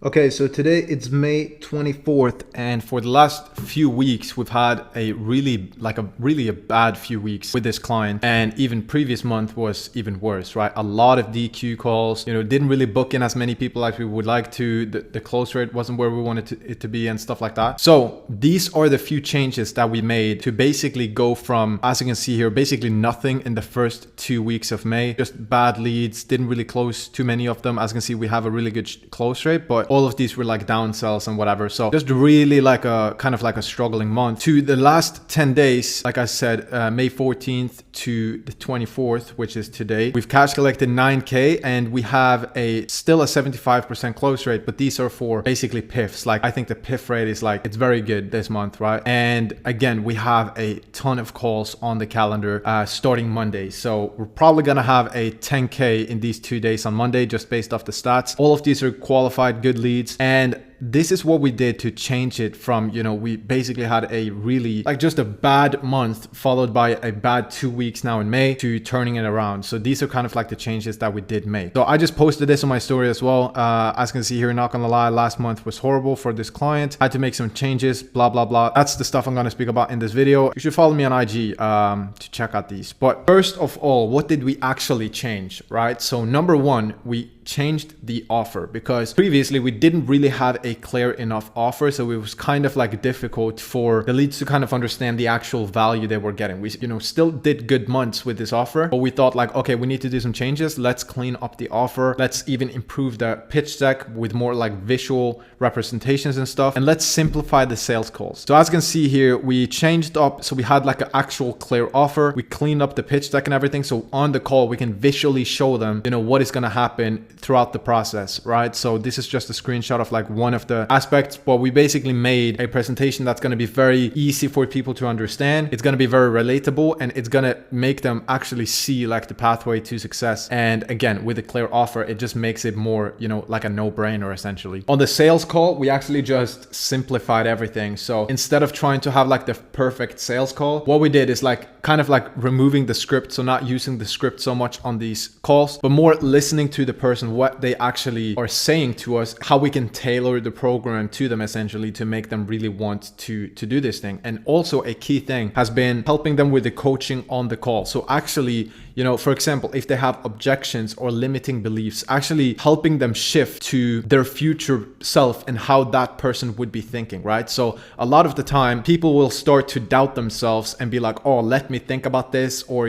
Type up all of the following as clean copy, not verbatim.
Okay, so today it's May 24th, and for the last few weeks, we've had a really bad few weeks with this client, and even previous month was even worse, right? A lot of DQ calls, didn't really book in as many people as we would like to. The close rate wasn't where we wanted it to be and stuff like that. So these are the few changes that we made to basically go from, as you can see here, basically nothing in the first 2 weeks of May, just bad leads, didn't really close too many of them. As you can see, we have a really good close rate, but all of these were like down sells and whatever. So just really like a kind of like a struggling month. To the last 10 days, like I said, May 14th to the 24th, which is today, we've cash collected 9K and we have still a 75% close rate, but these are for basically PIFs. Like I think the PIF rate is like, it's very good this month, right? And again, we have a ton of calls on the calendar starting Monday. So we're probably gonna have a 10K in these 2 days on Monday, just based off the stats. All of these are qualified good leads. And this is what we did to change it from, we basically had a really just a bad month followed by a bad 2 weeks now in May to turning it around. So these are kind of like the changes that we did make. So I just posted this on my story as well. As you can see here, not gonna lie, last month was horrible for this client. I had to make some changes, blah, blah, blah. That's the stuff I'm gonna speak about in this video. You should follow me on IG to check out these. But first of all, what did we actually change, right? So number one, we changed the offer, because previously we didn't really have a clear enough offer. So it was kind of like difficult for the leads to kind of understand the actual value they were getting. We, still did good months with this offer, but we thought like, okay, we need to do some changes. Let's clean up the offer. Let's even improve the pitch deck with more like visual representations and stuff. And let's simplify the sales calls. So as you can see here, we changed up. So we had like an actual clear offer. We cleaned up the pitch deck and everything. So on the call, we can visually show them, what is going to happen throughout the process, right? So this is just a screenshot of like one of the aspects, but we basically made a presentation that's going to be very easy for people to understand. It's going to be very relatable, and it's going to make them actually see like the pathway to success. And again, with a clear offer, it just makes it more, like a no-brainer essentially. On the sales call, we actually just simplified everything. So instead of trying to have like the perfect sales call, what we did is like kind of like removing the script. So not using the script so much on these calls, but more listening to the person, what they actually are saying to us, how we can tailor the program to them essentially to make them really want to do this thing. And also a key thing has been helping them with the coaching on the call. So actually, for example, if they have objections or limiting beliefs, actually helping them shift to their future self and how that person would be thinking, right? So a lot of the time people will start to doubt themselves and be like, oh, let me think about this, or,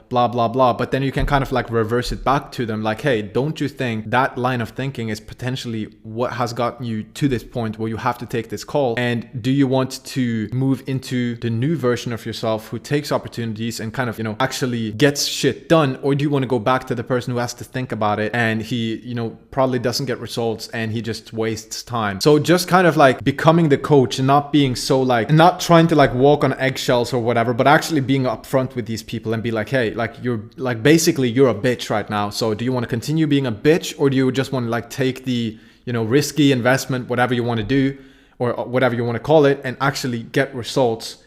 blah, blah, blah. But then you can kind of like reverse it back to them like, hey, don't you think that line of thinking is potentially what has gotten you to this point where you have to take this call? And do you want to move into the new version of yourself who takes opportunities and kind of, actually gets shit done? Or do you want to go back to the person who has to think about it and he, probably doesn't get results and he just wastes time? So just kind of like becoming the coach and not being so like, not trying to like walk on eggshells or whatever, but actually being upfront with these people and be like, hey, like you're like, basically you're a bitch right now. So do you want to continue being a bitch, or do you just want to like take the, risky investment, whatever you want to do, or whatever you want to call it, and actually get results,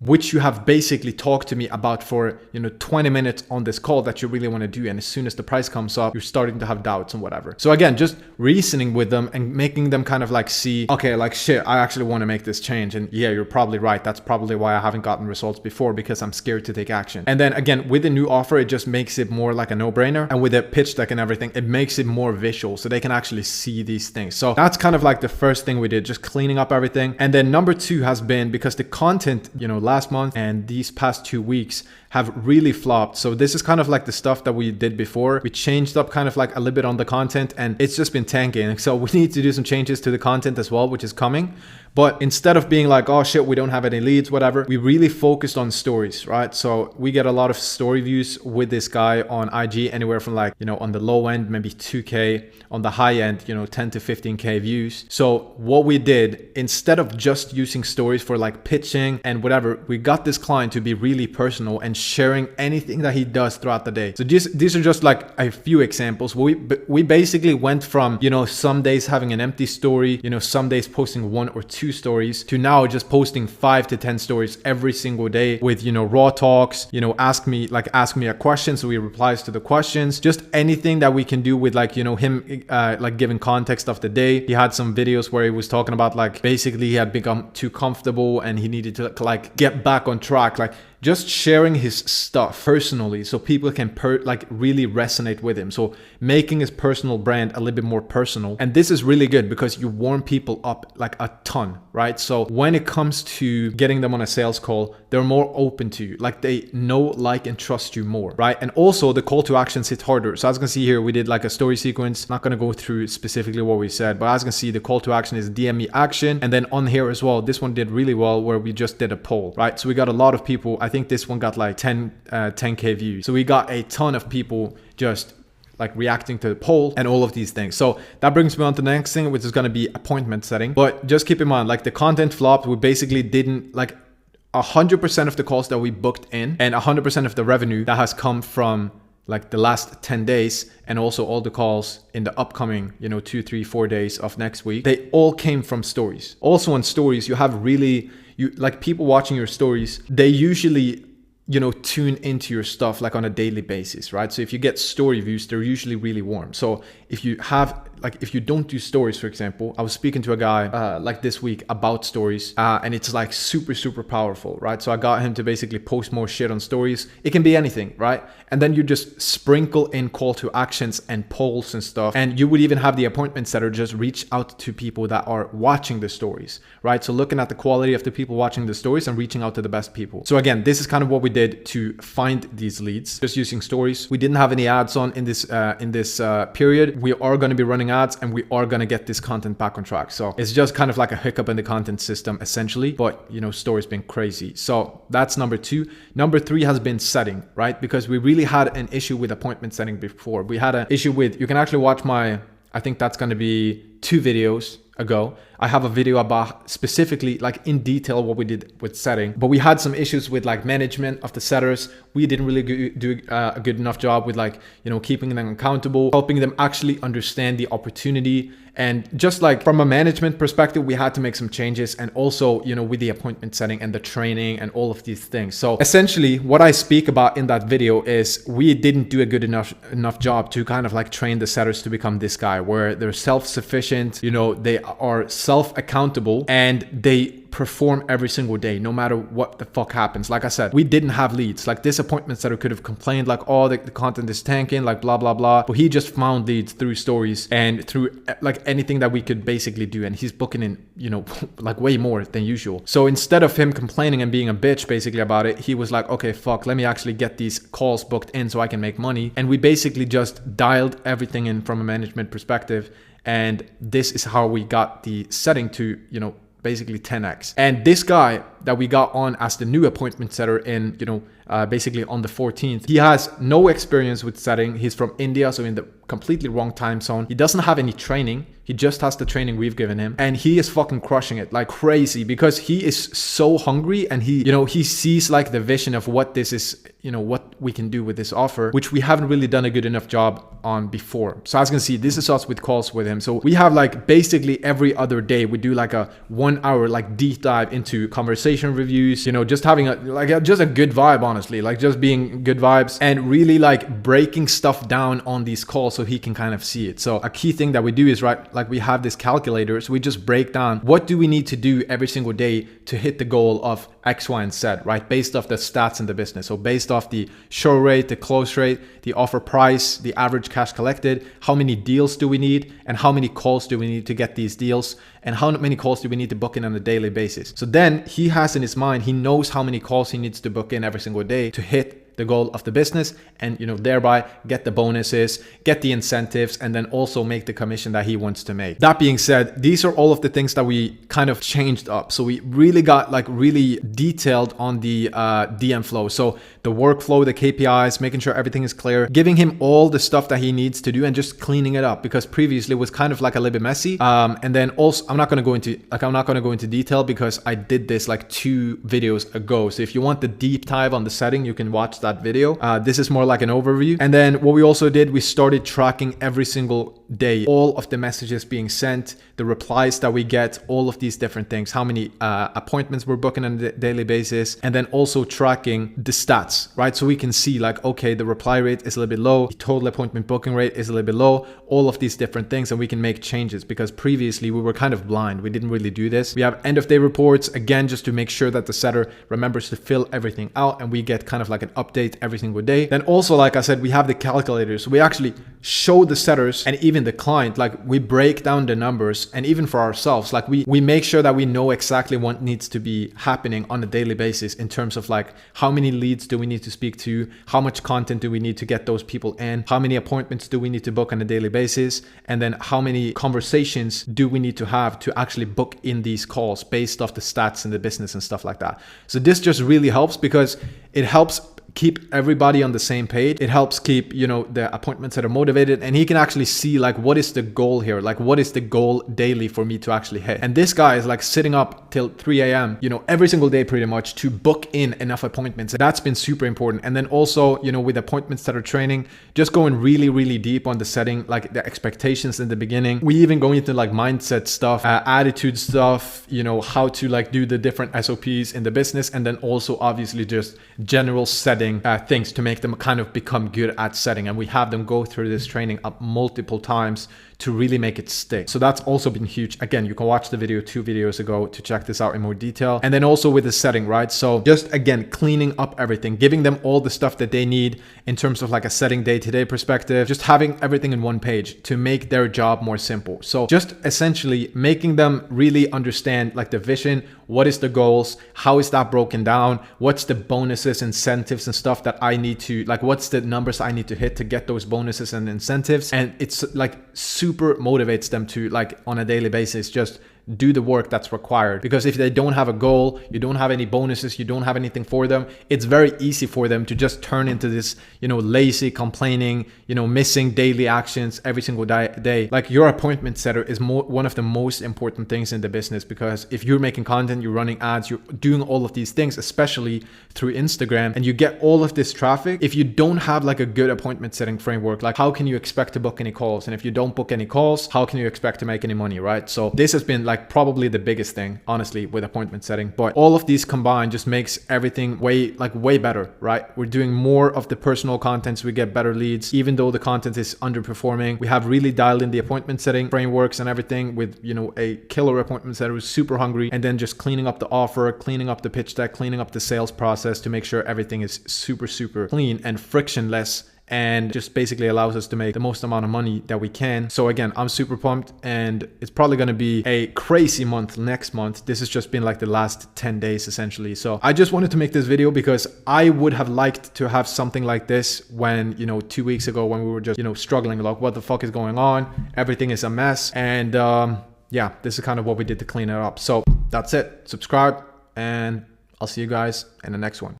which you have basically talked to me about for 20 minutes on this call that you really want to do. And as soon as the price comes up, you're starting to have doubts and whatever. So again, just reasoning with them and making them kind of like see, okay, like shit, I actually want to make this change. And yeah, you're probably right. That's probably why I haven't gotten results before, because I'm scared to take action. And then again, with the new offer, it just makes it more like a no-brainer. And with the pitch deck and everything, it makes it more visual so they can actually see these things. So that's kind of like the first thing we did, just cleaning up everything. And then number two has been, because the content, last month and these past 2 weeks have really flopped. So this is kind of like the stuff that we did before. We changed up kind of like a little bit on the content, and it's just been tanking. So we need to do some changes to the content as well, which is coming. But instead of being like, oh shit, we don't have any leads, whatever, we really focused on stories, right? So we get a lot of story views with this guy on IG, anywhere from like, on the low end, maybe 2K, on the high end, 10 to 15K views. So what we did, instead of just using stories for like pitching and whatever, we got this client to be really personal and sharing anything that he does throughout the day. So these are just like a few examples. We basically went from, you know, some days having an empty story, you know, some days posting 1 or 2 stories, to now just posting 5 to 10 stories every single day with, you know, raw talks, you know, ask me a question, so he replies to the questions, just anything that we can do with, like, you know, him like giving context of the day. He had some videos where he was talking about, like, basically he had become too comfortable and he needed to like get back on track, like just sharing his stuff personally so people can like really resonate with him. So making his personal brand a little bit more personal. And this is really good because you warm people up like a ton, right? So when it comes to getting them on a sales call, they're more open to you. Like they know, like, and trust you more, right? And also the call to actions hit harder. So as you can see here, we did like a story sequence. Not going to go through specifically what we said, but as you can see, the call to action is DM me action. And then on here as well, this one did really well where we just did a poll, right? So we got a lot of people. I think this one got like 10K views. So we got a ton of people just like reacting to the poll and all of these things. So that brings me on to the next thing, which is going to be appointment setting. But just keep in mind, like the content flopped. We basically didn't, like, 100% of the calls that we booked in and 100% of the revenue that has come from like the last 10 days and also all the calls in the upcoming, you know, 2, 3, 4 days of next week, they all came from stories. Also on stories, you have really, like people watching your stories, they usually, you know, tune into your stuff like on a daily basis, right? So if you get story views, they're usually really warm. So if you have, like, if you don't do stories, for example, I was speaking to a guy like this week about stories and it's like super powerful, right? So I got him to basically post more shit on stories. It can be anything, right? And then you just sprinkle in call to actions and polls and stuff. And you would even have the appointment setter just reach out to people that are watching the stories, right? So looking at the quality of the people watching the stories and reaching out to the best people. So again, this is kind of what we did to find these leads, just using stories. We didn't have any ads on in this period. We are going to be running ads and we are going to get this content back on track. So it's just kind of like a hiccup in the content system essentially, but you know, stories been crazy. So that's number 2. Number 3 has been setting, right? Because we really had an issue with appointment setting before. We had an issue with, you can actually watch my, I think that's going to be 2 videos ago. I have a video about specifically like in detail what we did with setting, but we had some issues with like management of the setters. We didn't really do a good enough job with, like, you know, keeping them accountable, helping them actually understand the opportunity. And just like from a management perspective, we had to make some changes, and also, you know, with the appointment setting and the training and all of these things. So essentially what I speak about in that video is we didn't do a good enough job to kind of like train the setters to become this guy where they're self-sufficient, you know, they are self-accountable and they perform every single day, no matter what the fuck happens. Like I said, we didn't have leads. Like this appointment setter could have complained like, oh, the content is tanking, like blah, blah, blah. But he just found leads through stories and through like anything that we could basically do. And he's booking in, you know, like way more than usual. So instead of him complaining and being a bitch basically about it, he was like, okay, fuck, let me actually get these calls booked in so I can make money. And we basically just dialed everything in from a management perspective. And this is how we got the setting to, you know, basically 10x. And this guy that we got on as the new appointment setter in, you know, basically on the 14th, he has no experience with setting. He's from India, so in the completely wrong time zone. He doesn't have any training. He just has the training we've given him, and he is fucking crushing it like crazy because he is so hungry, and he, you know, he sees like the vision of what this is, you know, what we can do with this offer, which we haven't really done a good enough job on before. So as you can see, this is us with calls with him. So we have like basically every other day we do like a 1 hour like deep dive into conversation reviews, you know, just having just a good vibe, honestly, like just being good vibes and really like breaking stuff down on these calls so he can kind of see it. So a key thing that we do is, right, like we have this calculator, so we just break down what do we need to do every single day to hit the goal of X, Y, and Z, right? Based off the stats in the business. So based off the show rate, the close rate, the offer price, the average cash collected, how many deals do we need, and how many calls do we need to get these deals, and how many calls do we need to book in on a daily basis. So then he has in his mind, he knows how many calls he needs to book in every single day to hit the goal of the business, and thereby get the bonuses, get the incentives, and then also make the commission that he wants to make. That being said, these are all of the things that we kind of changed up. So we really got like really detailed on the DM flow. So the workflow, the KPIs, making sure everything is clear, giving him all the stuff that he needs to do, and just cleaning it up, because previously it was kind of like a little bit messy. And then also I'm not going to go into detail because I did this like 2 videos ago. So if you want the deep dive on the setting, you can watch that video. This is more like an overview. And then what we also did, we started tracking every single day, all of the messages being sent, the replies that we get, all of these different things, how many appointments we're booking on a daily basis, and then also tracking the stats, right? So we can see like, okay, the reply rate is a little bit low, the total appointment booking rate is a little bit low, all of these different things, and we can make changes, because previously we were kind of blind. We didn't really do this. We have end of day reports, again, just to make sure that the setter remembers to fill everything out, and we get kind of like an update every single day. Then also, like I said, we have the calculators. So we actually show the setters and even the client, like we break down the numbers, and even for ourselves, like we make sure that we know exactly what needs to be happening on a daily basis in terms of like how many leads do we need to speak to, how much content do we need to get those people in, how many appointments do we need to book on a daily basis, and then how many conversations do we need to have to actually book in these calls based off the stats in the business and stuff like that. So this just really helps, because it helps keep everybody on the same page. It helps keep, the appointments that are motivated, and he can actually see like, what is the goal here? Like, what is the goal daily for me to actually hit? And this guy is like sitting up till 3 a.m., every single day pretty much, to book in enough appointments. That's been super important. And then also, with appointments that are training, just going really, really deep on the setting, like the expectations in the beginning. We even go into like mindset stuff, attitude stuff, how to like do the different SOPs in the business. And then also obviously just general setting things to make them kind of become good at setting. And we have them go through this training up multiple times to really make it stick. So that's also been huge. Again, you can watch the video 2 videos ago to check this out in more detail. And then also with the setting, right? So just again, cleaning up everything, giving them all the stuff that they need in terms of like a setting day-to-day perspective, just having everything in one page to make their job more simple. So just essentially making them really understand like the vision, what is the goals, how is that broken down, what's the bonuses, incentives and stuff that I need to, like what's the numbers I need to hit to get those bonuses and incentives. And it's like super motivates them to like on a daily basis just do the work that's required. Because if they don't have a goal, you don't have any bonuses, you don't have anything for them, it's very easy for them to just turn into this, lazy, complaining, missing daily actions every single day. Like your appointment setter is one of the most important things in the business, because if you're making content, you're running ads, you're doing all of these things, especially through Instagram, and you get all of this traffic. If you don't have like a good appointment setting framework, like how can you expect to book any calls? And if you don't book any calls, how can you expect to make any money, right? So this has been like probably the biggest thing, honestly, with appointment setting. But all of these combined just makes everything way better, right? We're doing more of the personal content, so we get better leads, even though the content is underperforming. We have really dialed in the appointment setting frameworks and everything with, a killer appointment setter who's super hungry, and then just cleaning up the offer, cleaning up the pitch deck, cleaning up the sales process to make sure everything is super, super clean and frictionless, and just basically allows us to make the most amount of money that we can. So again, I'm super pumped, and it's probably going to be a crazy month next month. This has just been like the last 10 days essentially. So I just wanted to make this video because I would have liked to have something like this when, 2 weeks ago, when we were just, struggling, like what the fuck is going on? Everything is a mess. And yeah, this is kind of what we did to clean it up. So that's it. Subscribe, and I'll see you guys in the next one.